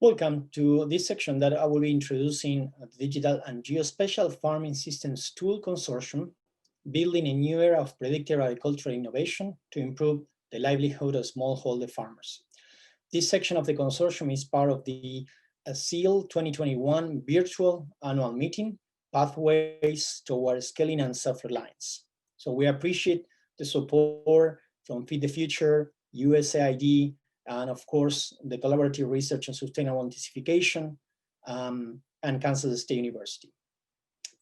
Welcome to this section that I will be introducing the Digital and Geospatial Farming Systems Tool Consortium, building a new era of predictive agricultural innovation to improve the livelihood of smallholder farmers. This section of the consortium is part of the SIIL 2021 virtual annual meeting, Pathways Toward Scaling and Self-Reliance. So we appreciate the support from Feed the Future, USAID, and of course, the Collaborative Research on Sustainable Intensification and Kansas State University.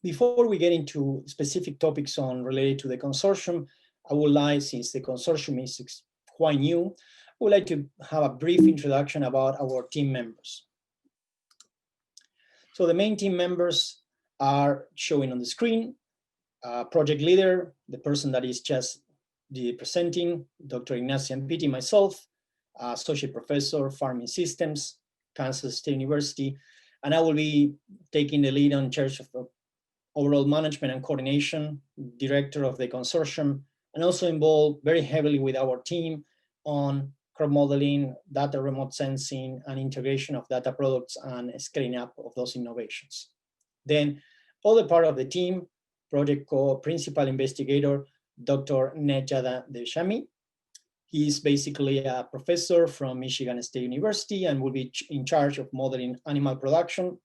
Before we get into specific topics related to the consortium, I would like, since the consortium is quite new, I would like to have a brief introduction about our team members. So the main team members are showing on the screen. Project leader, the person that is just presenting, Dr. Ignacio Ampiti, myself, Associate Professor, Farming Systems, Kansas State University, and I will be taking the lead on charge of overall management and coordination, director of the consortium, and also involved very heavily with our team on crop modeling, data remote sensing, and integration of data products and scaling up of those innovations. Then, other part of the team, project co-principal investigator, Dr. Nejada Devshami. He is basically a professor from Michigan State University and will be in charge of modeling animal production,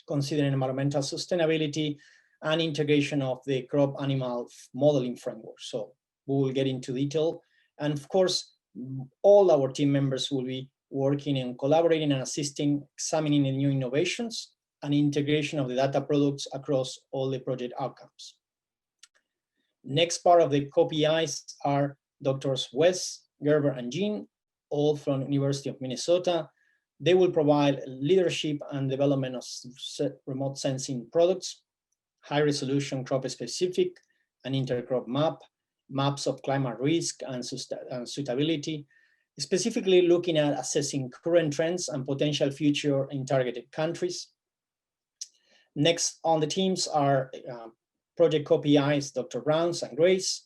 considering environmental sustainability and integration of the crop animal modeling framework. So we will get into detail. And of course, all our team members will be working and collaborating and assisting, examining the new innovations and integration of the data products across all the project outcomes. Next part of the co-PIs are Drs. Wes, Gerber, and Jean, all from University of Minnesota. They will provide leadership and development of remote sensing products, high-resolution crop-specific and intercrop maps of climate risk and suitability, specifically looking at assessing current trends and potential future in targeted countries. Next on the teams are project co-PIs, Dr. Browns and Grace,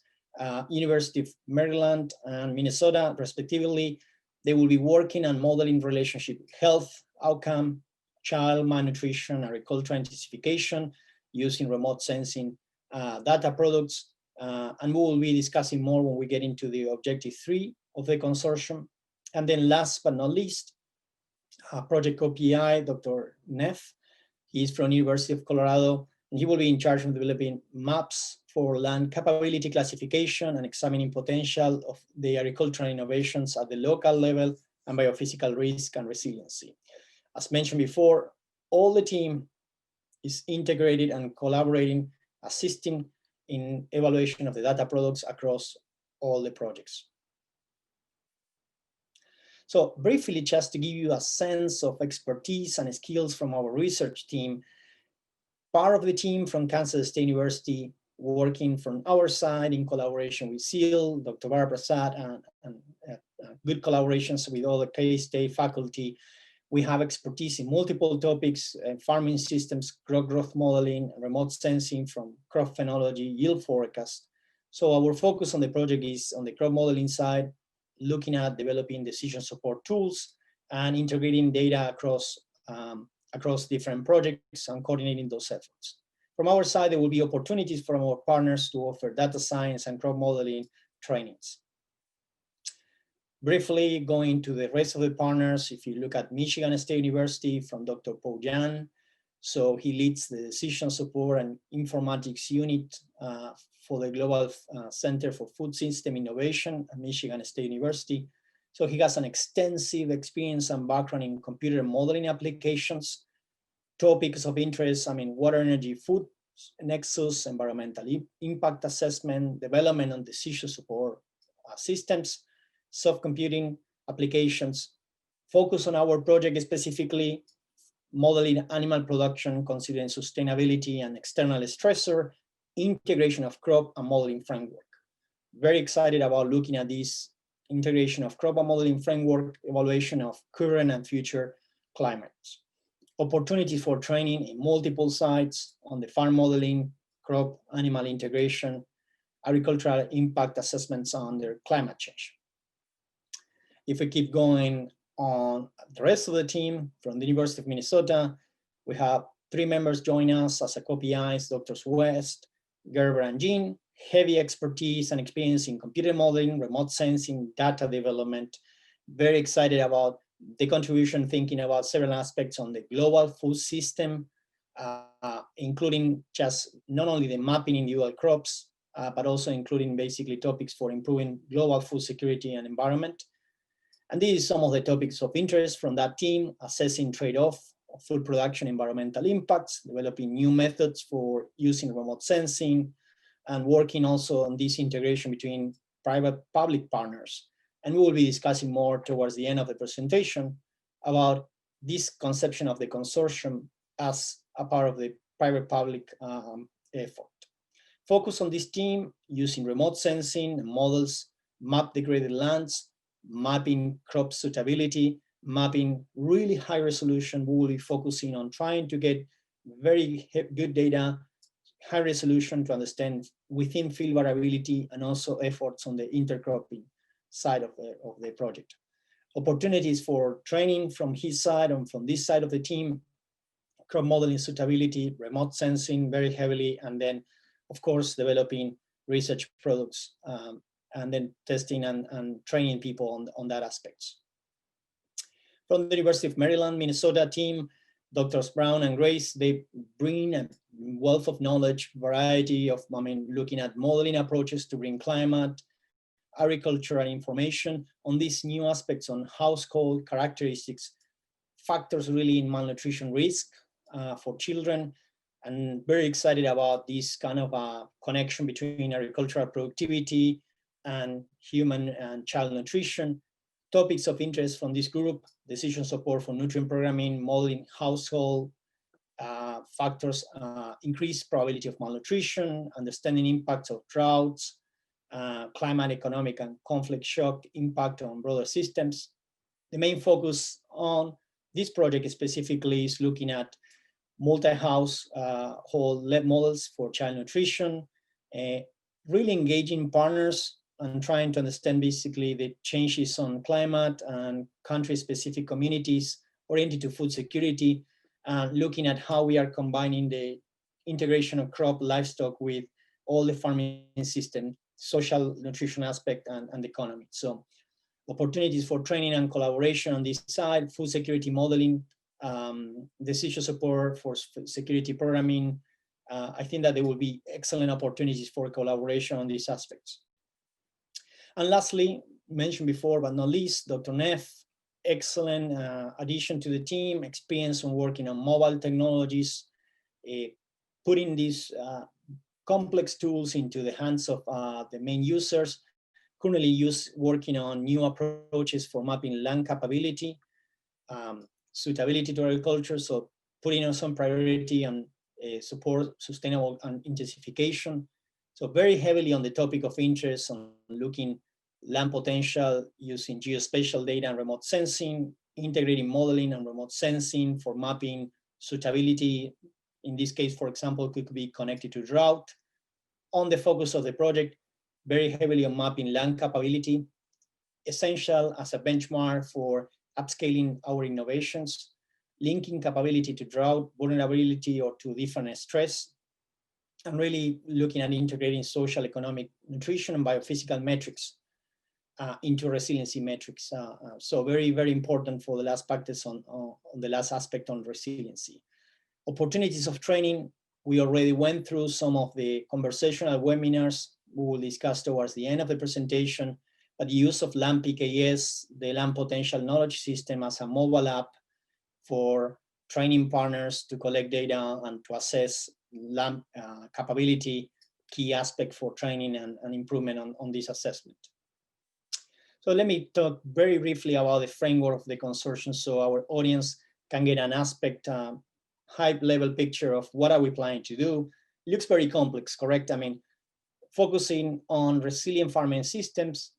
University of Maryland and Minnesota, respectively. They will be working on modeling relationship with health, outcome, child malnutrition, agricultural intensification, using remote sensing data products. And we will be discussing more when we get into the objective 3 of the consortium. And then last but not least, project co-PI, Dr. Neff. He is from University of Colorado, and he will be in charge of developing maps for land capability classification and examining potential of the agricultural innovations at the local level and biophysical risk and resiliency. As mentioned before, all the team is integrated and collaborating, assisting in evaluation of the data products across all the projects. So briefly, just to give you a sense of expertise and skills from our research team, part of the team from Kansas State University working from our side in collaboration with SIIL, Dr. Barbara Prasad, and good collaborations with all the K-State faculty. We have expertise in multiple topics, farming systems, crop growth modeling, remote sensing from crop phenology, yield forecast. So our focus on the project is on the crop modeling side, looking at developing decision support tools and integrating data across different projects and coordinating those efforts. From our side, there will be opportunities for our partners to offer data science and crop modeling trainings. Briefly going to the rest of the partners, if you look at Michigan State University from Dr. Po Jan, so he leads the decision support and informatics unit for the Global Center for Food System Innovation at Michigan State University. So he has an extensive experience and background in computer modeling applications, topics of interest, water, energy, food nexus, environmental impact assessment, development and decision support systems, soft computing applications. Focus on our project specifically, modeling animal production, considering sustainability and external stressor, integration of crop and modeling framework. Very excited about looking at this integration of crop and modeling framework, evaluation of current and future climates. Opportunities for training in multiple sites on the farm modeling, crop, animal integration, agricultural impact assessments under climate change. If we keep going on the rest of the team from the University of Minnesota. We have 3 members join us as a co-PIs, Drs. West, Gerber, and Jean. Heavy expertise and experience in computer modeling, remote sensing, data development. Very excited about the contribution, thinking about several aspects on the global food system, including just not only the mapping individual crops, but also including basically topics for improving global food security and environment. And these are some of the topics of interest from that team: assessing trade-off of food production environmental impacts, developing new methods for using remote sensing, and working also on this integration between private-public partners. And we will be discussing more towards the end of the presentation about this conception of the consortium as a part of the private-public effort. Focus on this team using remote sensing and models, map degraded lands, mapping crop suitability, mapping really high resolution. We will be focusing on trying to get very good data, high resolution, to understand within field variability, and also efforts on the intercropping side of the project. Opportunities for training from his side and from this side of the team: crop modeling suitability, remote sensing very heavily, and then of course developing research products, and then testing and training people on that aspects. From the University of Maryland, Minnesota team, Drs. Brown and Grace, they bring a wealth of knowledge, variety of, looking at modeling approaches to green climate, agriculture, and information on these new aspects on household characteristics, factors really in malnutrition risk for children, and very excited about this kind of connection between agricultural productivity and human and child nutrition. Topics of interest from this group: decision support for nutrient programming, modeling household factors, increased probability of malnutrition, understanding impacts of droughts, climate, economic, and conflict shock impact on broader systems. The main focus on this project specifically is looking at multi-household models for child nutrition, really engaging partners and trying to understand basically the changes on climate and country-specific communities oriented to food security, and looking at how we are combining the integration of crop, livestock with all the farming system, social nutrition aspect, and economy. So opportunities for training and collaboration on this side: food security modeling, decision support for security programming. I think that there will be excellent opportunities for collaboration on these aspects. And lastly, mentioned before but not least, Dr. Neff, excellent addition to the team, experience on working on mobile technologies, putting these complex tools into the hands of the main users, currently working on new approaches for mapping land capability, suitability to agriculture, so putting on some priority on support sustainable and intensification. So very heavily on the topic of interest on looking land potential using geospatial data and remote sensing, integrating modeling and remote sensing for mapping suitability. In this case, for example, could be connected to drought. On the focus of the project, very heavily on mapping land capability, essential as a benchmark for upscaling our innovations, linking capability to drought, vulnerability, or to different stress, and really looking at integrating social, economic, nutrition, and biophysical metrics into resiliency metrics. So very, very important for the last practice on the last aspect on resiliency. Opportunities of training: we already went through some of the conversational webinars we will discuss towards the end of the presentation, but the use of Land PKS, the Land Potential Knowledge System, as a mobile app for training partners to collect data and to assess land capability, key aspect for training and improvement on this assessment. So let me talk very briefly about the framework of the consortium so our audience can get an aspect, high level picture of what are we planning to do. It looks very complex, correct? I mean, focusing on resilient farming systems,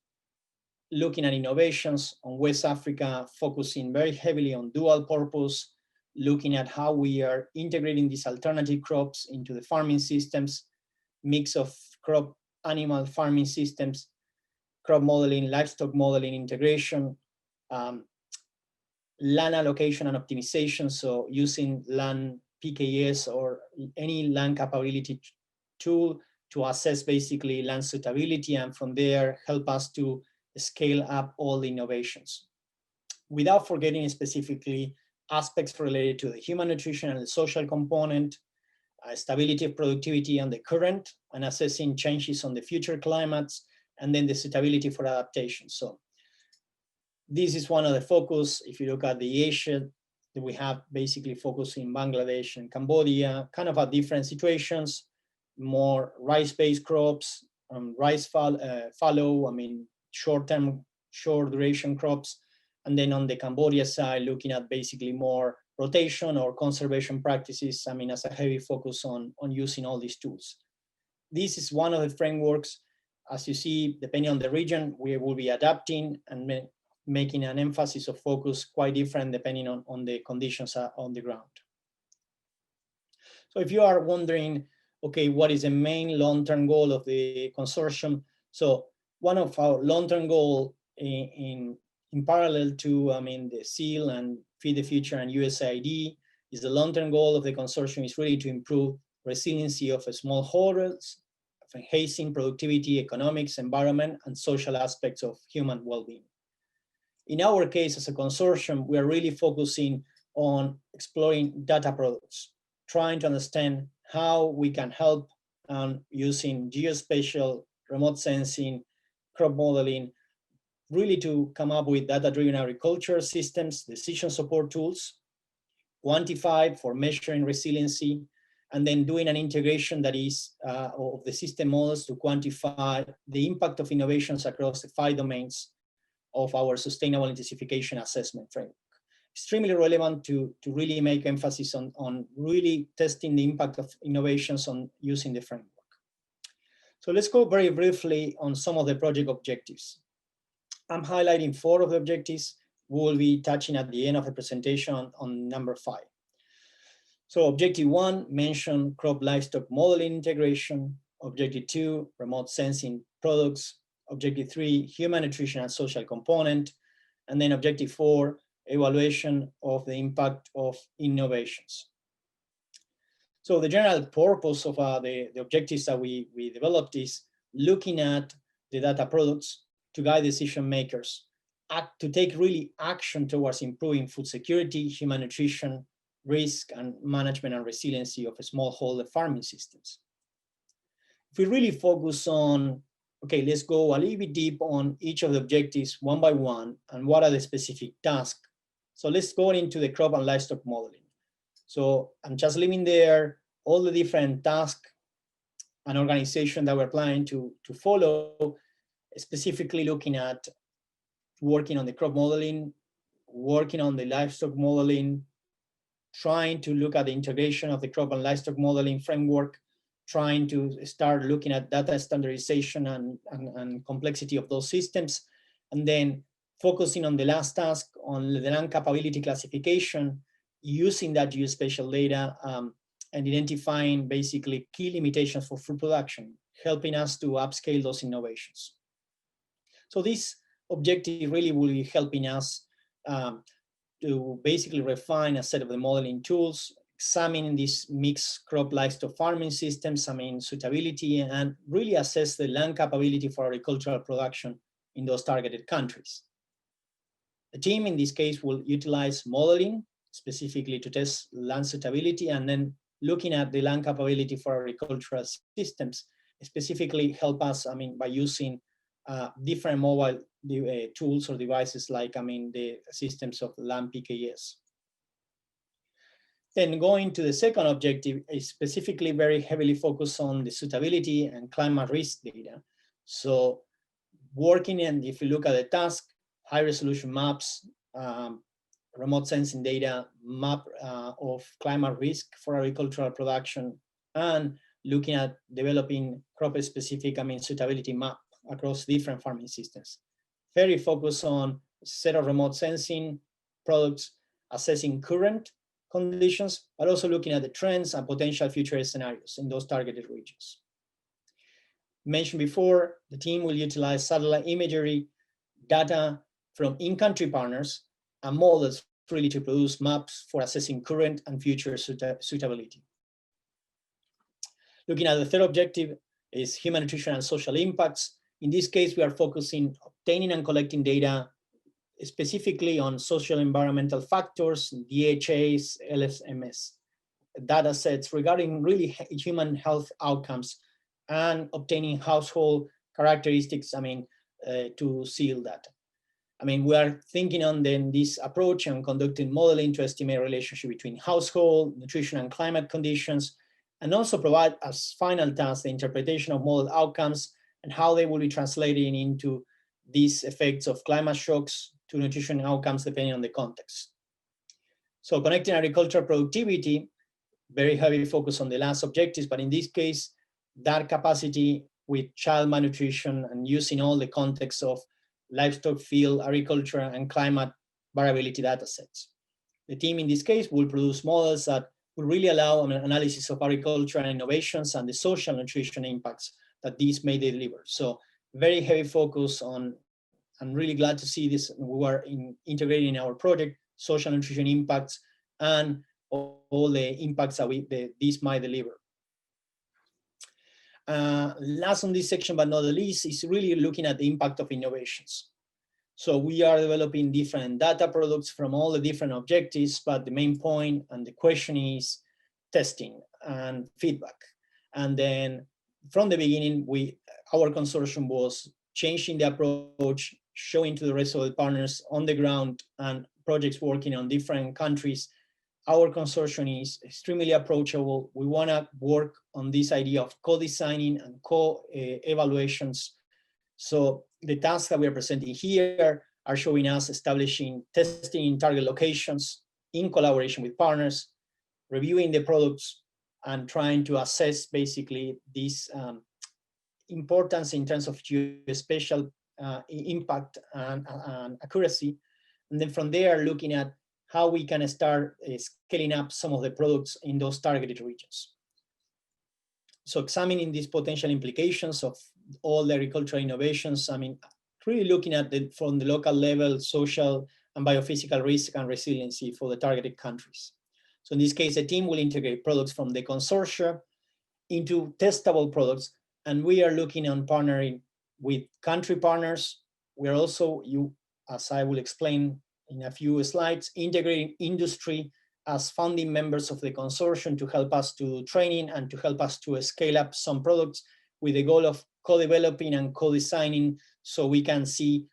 looking at innovations on West Africa, focusing very heavily on dual purpose, looking at how we are integrating these alternative crops into the farming systems, mix of crop animal farming systems, crop modeling, livestock modeling integration, land allocation and optimization, so using land PKS or any land capability tool to assess basically land suitability, and from there help us to scale up all the innovations. Without forgetting specifically aspects related to the human nutrition and the social component, stability of productivity on the current, and assessing changes on the future climates, and then the suitability for adaptation. So this is one of the focus. If you look at the Asia, we have basically focus in Bangladesh and Cambodia, kind of at different situations, more rice-based crops, rice fallow, I mean, short-term, short duration crops. And then on the Cambodia side, looking at basically more rotation or conservation practices, I mean, as a heavy focus on using all these tools. This is one of the frameworks. As you see, depending on the region, we will be adapting and making an emphasis of focus quite different depending on the conditions on the ground. So if you are wondering, okay, what is the main long-term goal of the consortium? So one of our long-term goal in parallel to, I mean, the SIIL and Feed the Future and USAID is the long-term goal of the consortium is really to improve resiliency of smallholders, enhancing productivity, economics, environment, and social aspects of human well-being. In our case, as a consortium, we are really focusing on exploring data products, trying to understand how we can help using geospatial, remote sensing, crop modeling, really to come up with data-driven agriculture systems, decision support tools, quantified for measuring resiliency, and then doing an integration that is of the system models to quantify the impact of innovations across the 5 domains of our sustainable intensification assessment framework. Extremely relevant to really make emphasis on really testing the impact of innovations on using the framework. So let's go very briefly on some of the project objectives. I'm highlighting 4 of the objectives. We will be touching at the end of the presentation on number 5. So objective 1, mention crop livestock modeling integration. Objective 2, remote sensing products. Objective 3, human nutrition and social component. And then objective 4, evaluation of the impact of innovations. So the general purpose of the objectives that we developed is looking at the data products to guide decision makers, to take really action towards improving food security, human nutrition, risk and management and resiliency of smallholder farming systems. If we really focus on, okay, let's go a little bit deep on each of the objectives one by one and what are the specific tasks. So let's go into the crop and livestock modeling. So I'm just leaving there all the different tasks and organization that we're planning to follow, specifically looking at working on the crop modeling, working on the livestock modeling, trying to look at the integration of the crop and livestock modeling framework, trying to start looking at data standardization and complexity of those systems, and then focusing on the last task on the land capability classification, using that geospatial data and identifying basically key limitations for food production, helping us to upscale those innovations. So this objective really will be helping us to basically refine a set of the modeling tools, examining these mixed crop livestock farming systems, I mean, suitability, and really assess the land capability for agricultural production in those targeted countries. The team in this case will utilize modeling specifically to test land suitability, and then looking at the land capability for agricultural systems, specifically help us, I mean, by using different mobile tools or devices like, I mean, the systems of land PKS. Then going to the second objective is specifically very heavily focused on the suitability and climate risk data. So working in, if you look at the task, high resolution maps, remote sensing data, map of climate risk for agricultural production, and looking at developing crop specific, I mean, suitability map across different farming systems. Very focused on a set of remote sensing products, assessing current conditions, but also looking at the trends and potential future scenarios in those targeted regions. Mentioned before, the team will utilize satellite imagery, data from in-country partners, and models really to produce maps for assessing current and future suitability. Looking at the third objective is human nutrition and social impacts. In this case, we are focusing obtaining and collecting data specifically on social environmental factors, DHAs, LSMS, data sets regarding really human health outcomes and obtaining household characteristics, to SIIL data. We are thinking on then this approach and conducting modeling to estimate relationship between household, nutrition and climate conditions, and also provide as final task the interpretation of model outcomes and how they will be translating into these effects of climate shocks to nutrition outcomes depending on the context. So connecting agricultural productivity, very heavy focus on the last objectives, but in this case, that capacity with child malnutrition and using all the context of livestock, field, agriculture, and climate variability data sets. The team in this case will produce models that will really allow an analysis of agriculture and innovations and the social nutrition impacts that these may deliver. So very heavy focus on, I'm really glad to see this, we are integrating in our project, social nutrition impacts and all the impacts that these might deliver. Last on this section, but not the least, is really looking at the impact of innovations. So we are developing different data products from all the different objectives, but the main point and the question is testing and feedback. And then from the beginning, our consortium was changing the approach, showing to the rest of the partners on the ground and projects working on different countries. Our consortium is extremely approachable. We want to work on this idea of co-designing and co-evaluations. So the tasks that we are presenting here are showing us establishing testing in target locations in collaboration with partners, reviewing the products, and trying to assess basically this importance in terms of geospatial impact and accuracy. And then from there, looking at how we can start scaling up some of the products in those targeted regions. So examining these potential implications of all the agricultural innovations, really looking at from the local level, social and biophysical risk and resiliency for the targeted countries. So in this case, the team will integrate products from the consortia into testable products, and we are looking on partnering with country partners. We are also, as I will explain in a few slides, integrating industry as founding members of the consortium to help us to training and to help us to scale up some products with the goal of co-developing and co-designing, so we can see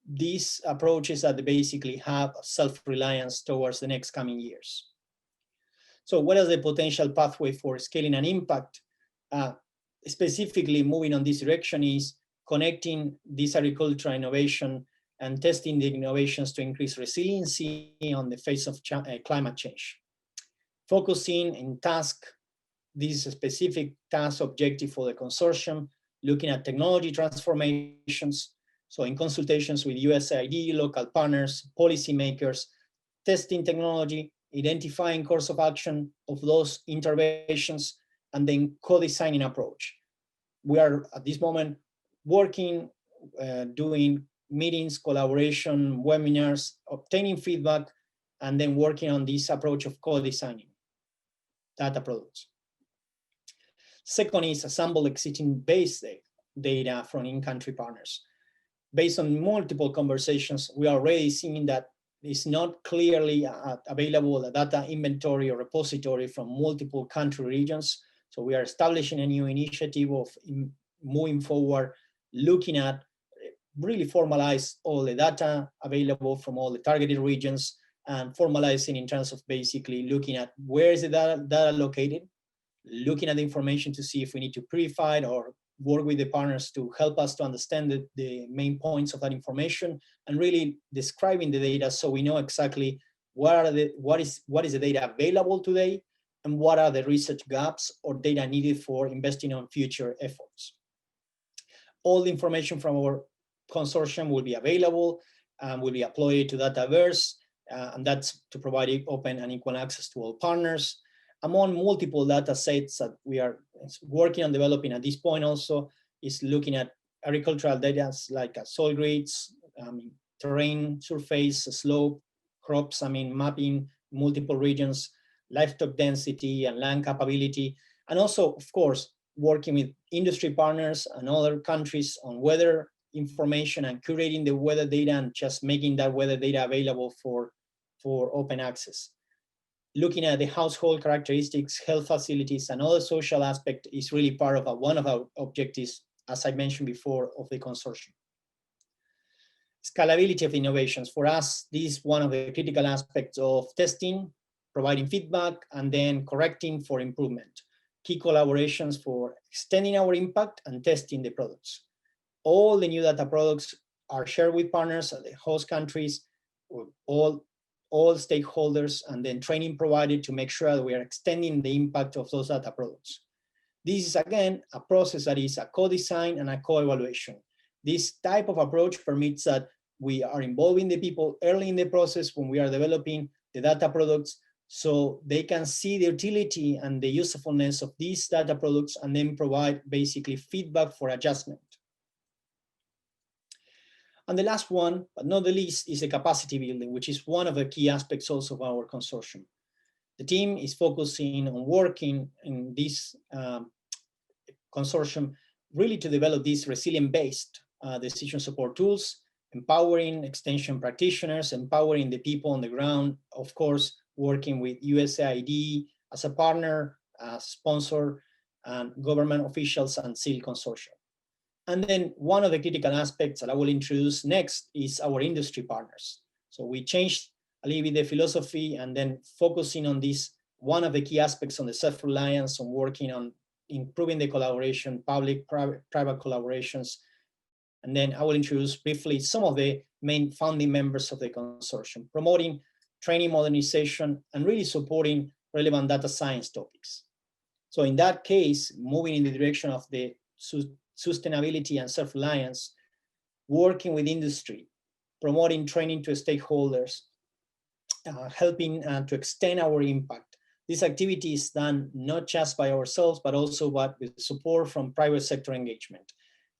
these approaches that basically have self-reliance towards the next coming years. So what is the potential pathway for scaling an impact? Specifically moving on this direction is connecting this agricultural innovation and testing the innovations to increase resiliency on the face of climate change. Focusing in task, this specific task objective for the consortium, looking at technology transformations. So in consultations with USAID, local partners, policymakers, testing technology, identifying course of action of those interventions, and then co-designing approach. We are at this moment working, doing meetings, collaboration, webinars, obtaining feedback, and then working on this approach of co-designing data products. Second is assemble existing base data from in-country partners. Based on multiple conversations, we are already seeing that it's not clearly available a data inventory or repository from multiple country regions. So we are establishing a new initiative of moving forward, looking at really formalize all the data available from all the targeted regions and formalizing in terms of basically looking at where is the data located, looking at the information to see if we need to purify it or work with the partners to help us to understand the main points of that information, and really describing the data so we know exactly what is the data available today and what are the research gaps or data needed for investing on future efforts. All the information from our consortium will be available and will be uploaded to Dataverse, and that's to provide open and equal access to all partners. Among multiple data sets that we are working on developing at this point also is looking at agricultural data like soil grids, terrain, surface, slope, crops, mapping multiple regions, livestock density and land capability, and also, of course, working with industry partners and other countries on weather information and curating the weather data and just making that weather data available for open access. Looking at the household characteristics, health facilities, and other social aspect is really part of one of our objectives, as I mentioned before, of the consortium. Scalability of innovations. For us, this is one of the critical aspects of testing, providing feedback, and then correcting for improvement. Key collaborations for extending our impact and testing the products. All the new data products are shared with partners at the host countries, all stakeholders, and then training provided to make sure that we are extending the impact of those data products. This is, again, a process that is a co-design and a co-evaluation. This type of approach permits that we are involving the people early in the process when we are developing the data products, so they can see the utility and the usefulness of these data products and then provide basically feedback for adjustment. And the last one, but not the least, is the capacity building, which is one of the key aspects also of our consortium. The team is focusing on working in this consortium really to develop these resilient-based decision support tools, empowering extension practitioners, empowering the people on the ground, of course, working with USAID as a partner, as sponsor, and government officials and SIIL Consortium. And then one of the critical aspects that I will introduce next is our industry partners. So we changed a little bit the philosophy and then focusing on this, one of the key aspects on the self-reliance, on working on improving the collaboration, public-private collaborations. And then I will introduce briefly some of the main founding members of the consortium, promoting training modernization and really supporting relevant data science topics. So in that case, moving in the direction of the sustainability and self-reliance, working with industry, promoting training to stakeholders, helping to extend our impact. This activity is done not just by ourselves, but also with support from private sector engagement.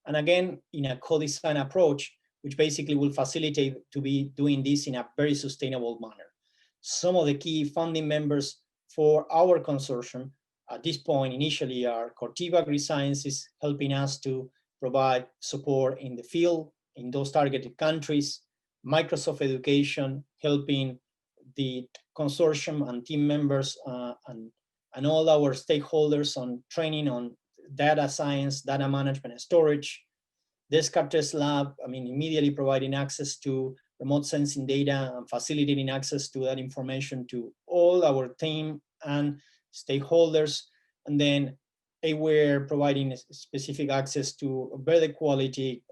And again, in a co-design approach, which basically will facilitate to be doing this in a very sustainable manner. Some of the key founding members for our consortium at this point initially are Corteva Agrisciences, helping us to provide support in the field in those targeted countries, Microsoft Education, helping the consortium and team members and all our stakeholders on training on data science, data management and storage. Descartes Lab, immediately providing access to remote sensing data and facilitating access to that information to all our team and stakeholders. And then we're providing specific access to better quality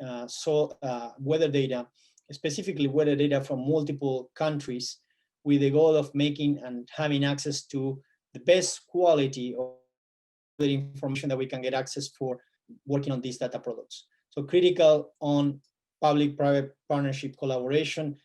weather data, specifically weather data from multiple countries, with the goal of making and having access to the best quality of the information that we can get access for working on these data products. So critical on public-private partnership collaboration.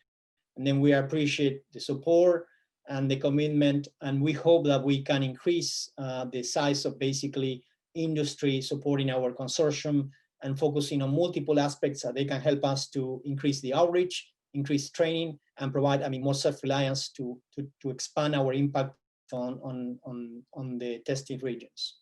And then we appreciate the support and the commitment, and we hope that we can increase the size of basically industry supporting our consortium and focusing on multiple aspects that they can help us to increase the outreach, increase training, and provide more self-reliance to expand our impact on the tested regions.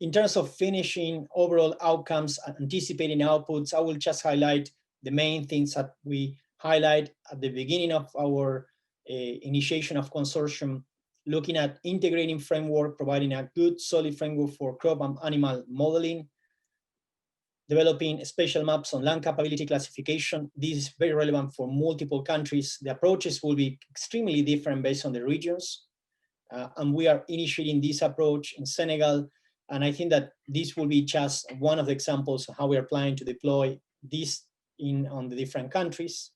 In terms of finishing overall outcomes, anticipating outputs, I will just highlight the main things that we highlight at the beginning of our initiation of consortium, looking at integrating framework, providing a good solid framework for crop and animal modeling, developing spatial maps on land capability classification. This is very relevant for multiple countries. The approaches will be extremely different based on the regions. And we are initiating this approach in Senegal. And I think that this will be just one of the examples of how we are planning to deploy this on the different countries.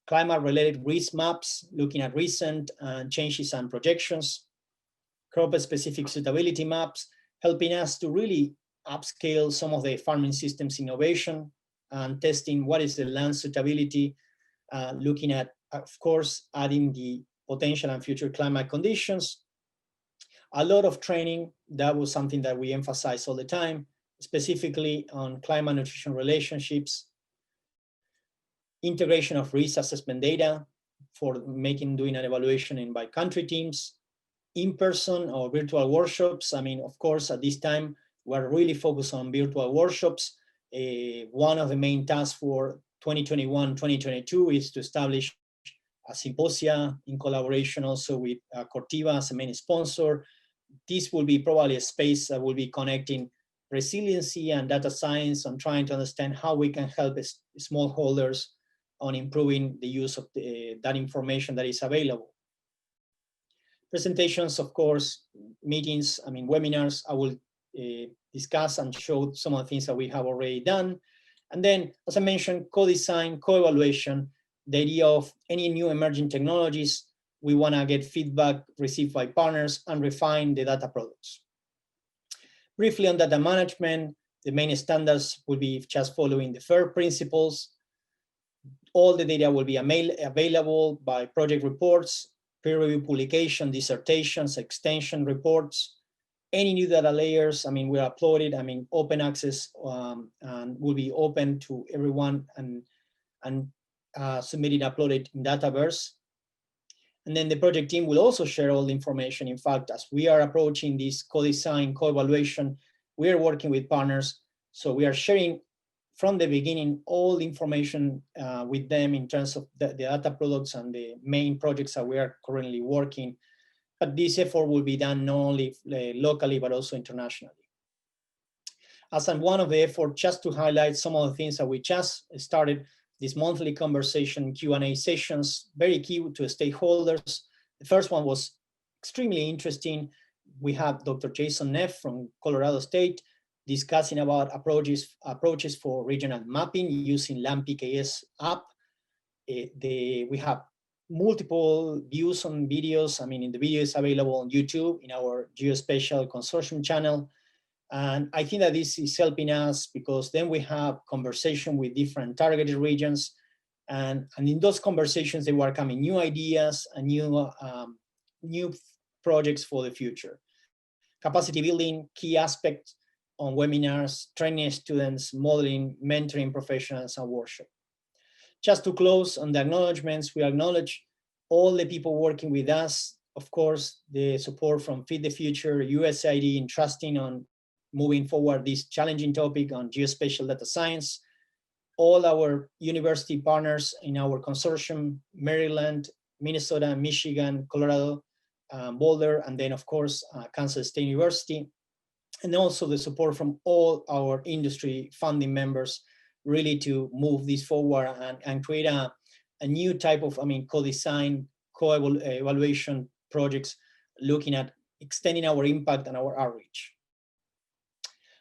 Climate-related risk maps, looking at recent changes and projections. Crop-specific suitability maps, helping us to really upscale some of the farming systems innovation and testing what is the land suitability, looking at, of course, adding the potential and future climate conditions. A lot of training, that was something that we emphasize all the time, specifically on climate nutrition relationships, integration of risk assessment data, for doing an evaluation by country teams, in-person or virtual workshops. I mean, of course, at this time, we're really focused on virtual workshops. One of the main tasks for 2021-2022 is to establish a symposia in collaboration also with Cortiva as a main sponsor. This will be probably a space that will be connecting resiliency and data science and trying to understand how we can help smallholders on improving the use of that information that is available. Presentations, of course, meetings, I mean, webinars, I will discuss and show some of the things that we have already done. And then, as I mentioned, co-design, co-evaluation, the idea of any new emerging technologies, we want to get feedback received by partners and refine the data products. Briefly on data management, the main standards will be just following the FAIR principles. All the data will be available by project reports, peer review publication, dissertations, extension reports. Any new data layers, I mean, we uploaded, I mean, open access and will be open to everyone and submitted, uploaded in Dataverse. And then the project team will also share all the information. In fact, as we are approaching this co-design, co-evaluation, we are working with partners. So we are sharing from the beginning all the information with them in terms of the data products and the main projects that we are currently working. But this effort will be done not only locally, but also internationally. As one of the efforts, just to highlight some of the things that we just started, this monthly conversation Q&A sessions, very key to stakeholders. The first one was extremely interesting. We have Dr. Jason Neff from Colorado State discussing about approaches for regional mapping using LAMPKS app. We have multiple views on videos. I mean, the video is available on YouTube in our Geospatial Consortium channel. And I think that this is helping us because then we have conversation with different targeted regions. And in those conversations, they were coming new ideas and new projects for the future. Capacity building, key aspects on webinars, training students, modeling, mentoring professionals, and workshop. Just to close on the acknowledgements, we acknowledge all the people working with us. Of course, the support from Feed the Future, USAID in trusting on moving forward this challenging topic on geospatial data science, all our university partners in our consortium, Maryland, Minnesota, Michigan, Colorado, Boulder, and then of course, Kansas State University, and also the support from all our industry funding members really to move this forward and create a new type of, I mean, co-design, co-evaluation projects, looking at extending our impact and our outreach.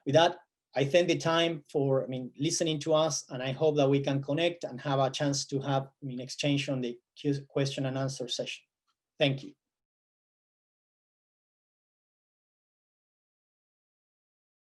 With that, I thank the time for, I mean, listening to us, and I hope that we can connect and have a chance to have, I mean, exchange on the question and answer session. Thank you.